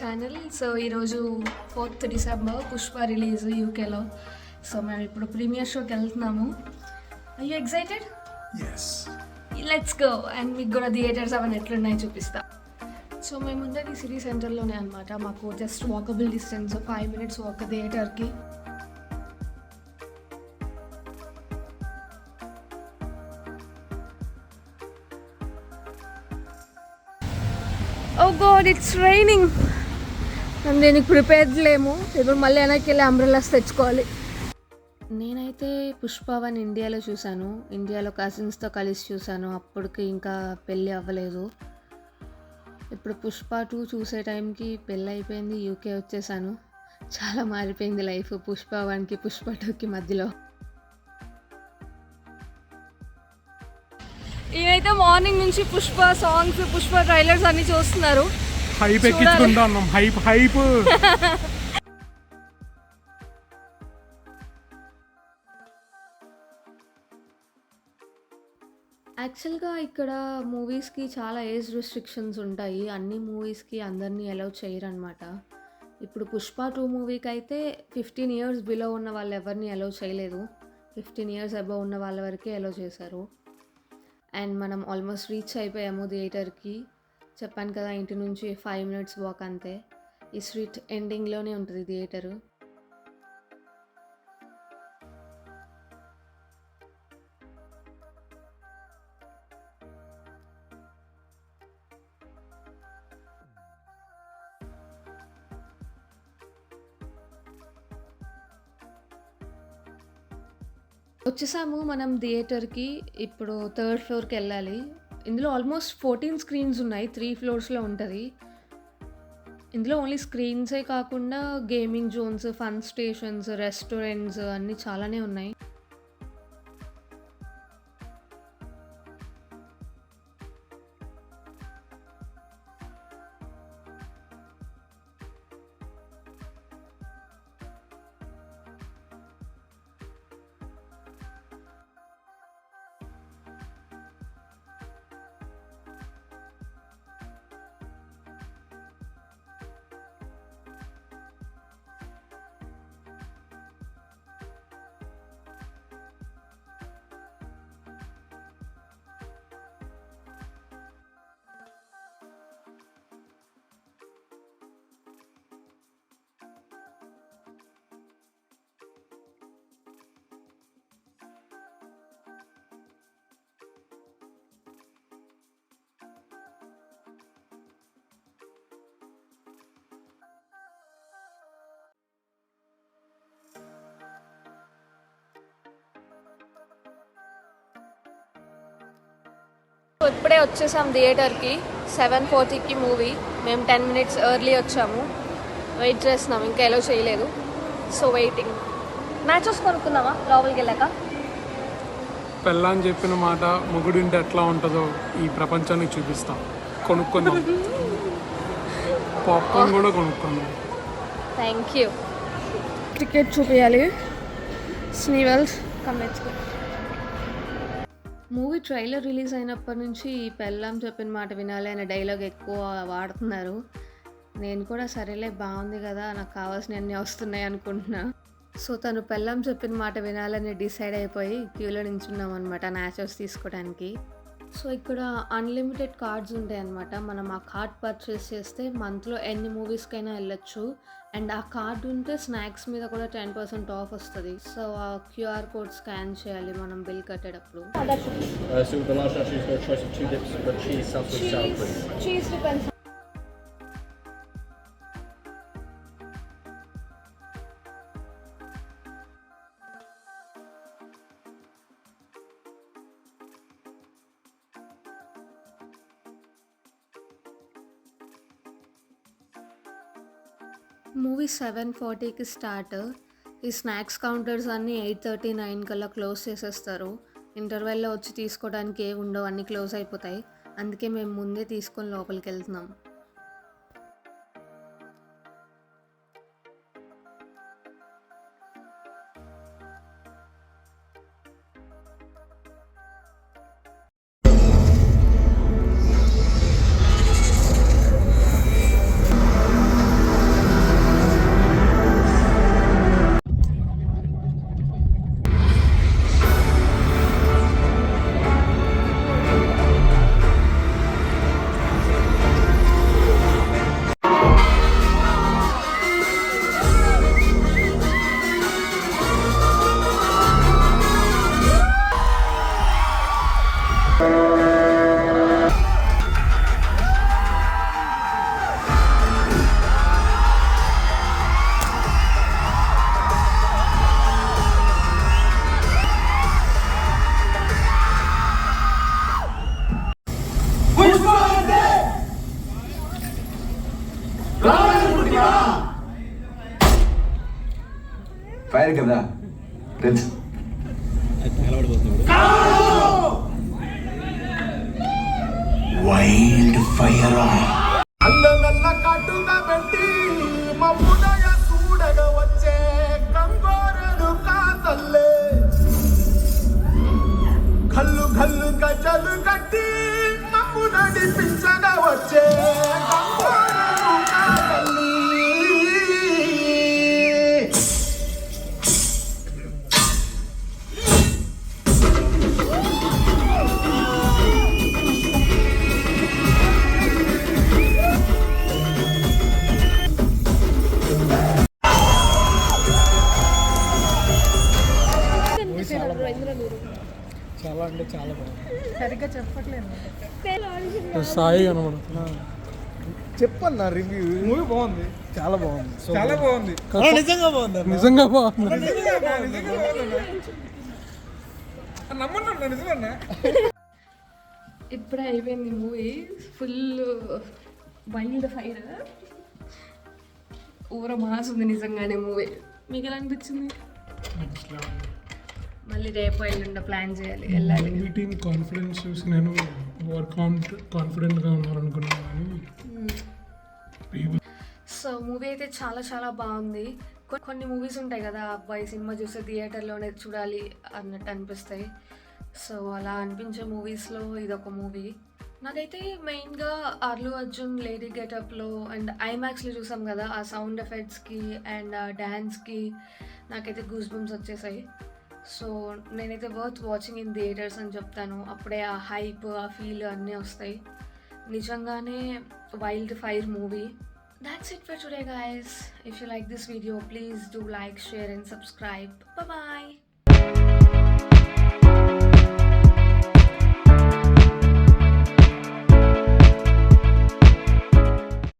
Channel. So ఈరోజు 4th December Pushpa release యూకేలో. So మేము ఇప్పుడు ప్రీమియర్ షోకి వెళ్తున్నాము. I you excited? Yes, let's go. And మీకు కూడా థియేటర్స్ అవన్నీ ఎట్లున్నాయో చూపిస్తా. సో మేము ఉండేది సిటీ సెంటర్లోనే అనమాట. మాకు just walkable distance 5 minutes walk థియేటర్కి. ఓ గాడ్, ఇట్స్ రైనింగ్. మేము దీనికి ప్రిపేర్డ్ లేము. ఇప్పుడు మళ్ళీ వెనక్కి వెళ్ళి అంబ్రెల్లాస్ తెచ్చుకోవాలి. నేనైతే పుష్ప 1 ఇండియాలో చూశాను. ఇండియాలో కజిన్స్తో కలిసి చూశాను. అప్పటికి ఇంకా పెళ్ళి అవ్వలేదు. ఇప్పుడు పుష్ప 2 చూసే టైంకి పెళ్ళి అయిపోయింది, యూకే వచ్చేసాను. చాలా మారిపోయింది లైఫ్ పుష్ప 1కి పుష్ప 2కి మధ్యలో. ఈయనైతే మార్నింగ్ నుంచి పుష్ప సాంగ్స్, పుష్ప ట్రైలర్స్ అన్ని చూస్తున్నారు. హైప్ ఎక్కించుకుంటా ఉన్నాం. హైప్ హైప్ యాక్చువల్గా ఇక్కడ మూవీస్కి చాలా ఏజ్ రెస్ట్రిక్షన్స్ ఉంటాయి. అన్ని మూవీస్కి అందరినీ అలౌ చేయరనమాట. ఇప్పుడు పుష్ప 2 మూవీకి అయితే 15 years బిలో ఉన్న వాళ్ళు ఎవరిని అలౌ చేయలేదు. 15 years అబవ్ ఉన్న వాళ్ళ వరకే అలౌ చేశారు. అండ్ మనం ఆల్మోస్ట్ రీచ్ అయిపోయాము థియేటర్కి. చెప్పాను కదా, ఇంటి నుంచి 5 minutes వాక్ అంతే. ఈ స్ట్రీట్ ఎండింగ్లోనే ఉంటుంది థియేటరు. వచ్చేసాము మనం థియేటర్కి. ఇప్పుడు 3rd floorకి వెళ్ళాలి. ఇందులో ఆల్మోస్ట్ 14 screens ఉన్నాయి. 3 floors ఉంటుంది. ఇందులో ఓన్లీ స్క్రీన్సే కాకుండా gaming zones, fun stations, restaurants అన్నీ చాలానే ఉన్నాయి. ఇప్పుడే వచ్చేసాం థియేటర్కి. 7:40కి మూవీ. మేము 10 minutes ఎర్లీ వచ్చాము. వెయిట్ చేస్తున్నాం, ఇంకా ఎలో చేయలేదు. So waiting. మ్యాచెస్ కొనుక్కుందామా లోపలికి వెళ్ళాక? పెళ్ళాని చెప్పిన మాట మొగుడింటే ఎట్లా ఉంటుందో ఈ ప్రపంచానికి చూపిస్తాం. కొనుక్కుందాం. పాప్కార్న్ కూడా కొనుక్కుందాం. Thank you. టికెట్ చూపించాలి. స్నీవెల్స్ కమ్మెచ్చుకో. మూవీ ట్రైలర్ రిలీజ్ అయినప్పటి నుంచి ఈ పెళ్ళాం చెప్పిన మాట వినాలి అనే డైలాగ్ ఎక్కువ వాడుతున్నారు. నేను కూడా సరేలే, బాగుంది కదా, నాకు కావాల్సినవన్నీ వస్తున్నాయి అనుకుంటున్నా. సో తను పెళ్ళాం చెప్పిన మాట వినాలని డిసైడ్ అయిపోయి క్యూలో నించున్నాం అనమాట నాచోస్ తీసుకోవడానికి. సో ఇక్కడ అన్లిమిటెడ్ కార్డ్స్ ఉంటాయి అనమాట. మనం ఆ కార్డ్ పర్చేస్ చేస్తే మంత్లో ఎన్ని మూవీస్కైనా వెళ్ళొచ్చు. అండ్ ఆ కార్డ్ ఉంటే స్నాక్స్ మీద కూడా 10% ఆఫ్ వస్తుంది. సో ఆ QR కోడ్ స్కాన్ చేయాలి మనం బిల్ కట్టేటప్పుడు. So the large actually has got a choice of 2 dips, but cheese, salsa, sour cream. Cheese depends. Movie 7:40కి స్టార్ట్. ఈ స్నాక్స్ కౌంటర్స్ అన్నీ 8:39 కల్లా క్లోజ్ చేసేస్తారు. ఇంటర్వెల్లో వచ్చి తీసుకోవడానికి ఏ ఉండవు, అన్నీ క్లోజ్ అయిపోతాయి. అందుకే మేము ముందే తీసుకొని లోపలికి వెళ్తున్నాం. ఫైర్ కదా తెలుసు. వైల్డ్ ఫైర్ అల్లనల్ల కట్టుగా పెట్టి మమ్మునయ చూడగ వచ్చే కంగోరను కాతల్లే కల్లు కల్లు గజలు కట్టి మమ్ము నడిపించగా వచ్చే కంగోరను కాతల్లి. చాలా అంటే చాలా బాగుంది. సరిగ్గా చెప్పట్లేదు. సాయి కనబడుతున్నా. చెప్పన్నా రివ్యూ. మూవీ బాగుంది, చాలా బాగుంది. చాలా బాగుంది, నిజంగా బాగుంది. నిజంగా బాగుంది. ఇప్పుడే అయిపోయింది మూవీ. ఫుల్ వైల్డ్ ఫైర్, ఊర మాస్ ఉంది నిజంగానే మూవీ. మీకు ఎలా అనిపించింది? మళ్ళీ రేపు ఎల్లుండ ప్లాన్ చేయాలి, వెళ్ళాలి. మూవీ టీమ్ కాన్ఫిడెన్స్ చూసి నేను కాన్ఫిడెంట్గా ఉన్నారనుకున్నాను కానీ సో మూవీ అయితే చాలా చాలా బాగుంది. కొన్ని మూవీస్ ఉంటాయి కదా, అబ్బాయి సినిమా చూస్తే థియేటర్లోనే చూడాలి అన్నట్టు అనిపిస్తాయి. సో అలా అనిపించే మూవీస్లో ఇదొక మూవీ. నాకైతే మెయిన్గా అల్లు అర్జున్ లేడీ గెటప్లో అండ్ ఐమాక్స్లో చూసాం కదా, ఆ సౌండ్ ఎఫెక్ట్స్కి అండ్ డ్యాన్స్కి నాకైతే గూస్ బంప్స్ వచ్చేసాయి. సో నేనైతే వర్త్ వాచింగ్ ఇన్ థియేటర్స్ అని చెప్తాను. అప్పుడే ఆ హైప్, ఆ ఫీల్ అన్నీ వస్తాయి. నిజంగానే wild fire movie. That's it for today, guys. If you like this video, please do like, share and subscribe. Bye-bye.